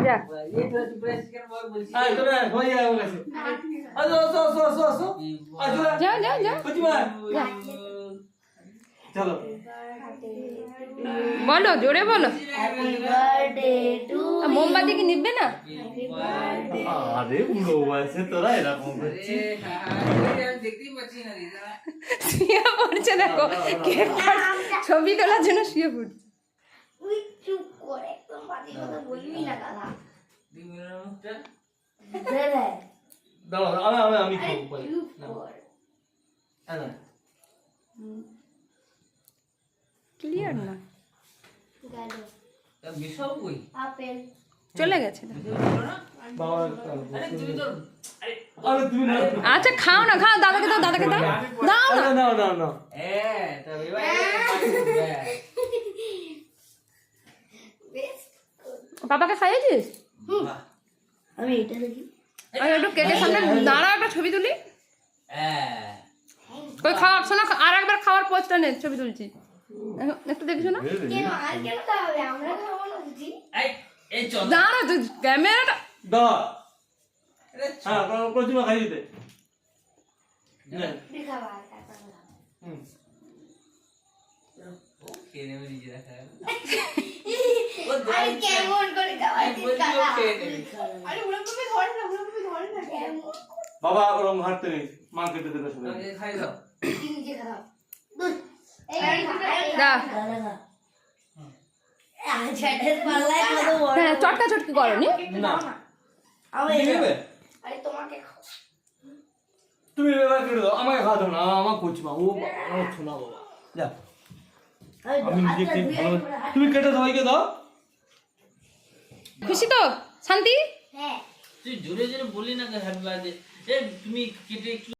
যা যা যা যা চলো বলো, জোরে বলো। হ্যাপি বার্থডে টু মোমবাতি কি নিবে না? আরে বুড়ো বয়সে তোরা এরকম করছিস। শুয়ে পড়ছে দেখো, কেক ছবি তোলার জন্য শুয়ে পড়ছে। তুই চুপ কর, একদম বাজে কথা বলবি না দাদা। দে দে। দাঁড়াও আমি আরে খাবো পরে। চুপ কর। না ক্লিয়ার না, গেল আপেল। চলে গেছে। বাবা আরে তুমি না আচ্ছা খাও না, খাও, দাদাকে দাও, দাদাকে দাও, দাও না। না বেশ। বাবাকে খাইয়েছিস? আমি এটা দেখি। আমি একটু কেকের সামনে দাঁড়া, একটা ছবি তুলি। কই খাওয়া, শোনা, আর একবার খাওয়ার পোস্টটা নে, ছবি তুলছি। একটু দেখিস না, কেন আর কেন খাবে? আমরা খাবো না বুঝি। দাঁড়া, ক্যামেরাটা দাও হ্যাঁ প্রতিমা খাই দিতে তুই খাবা আর কাকা খাবা। আরে কেমন করে খাওয়াইছিস কাকা? আরে ওরকমই ধরে না, ওরকমই ধরে না। কেমন? বাবা ওরকম হাঁটতে নেই মা খেতে দেবে সবাই তুই নিজে খাও। দুধ। এই খা। দা। দাদা খা। আচ্ছা এটা পাল্লাই কত বড়। হ্যাঁ, চটকা চটকি করনি। না আমি তুমি নেবে আরে তোমাকে খাও। তুমি এবার কেটে দাও আমাকে খাওয়া দাও না আমার করছি মা ও আমার শোনা বাবা যা আমি নিজে খেয়ে ভালো তুমি কেটে সবাইকে দাও খুশি তো? শান্তি? হ্যাঁ। তুই জোরে জোরে বলি না হ্যাপি বার্থডে। তুমি কেটে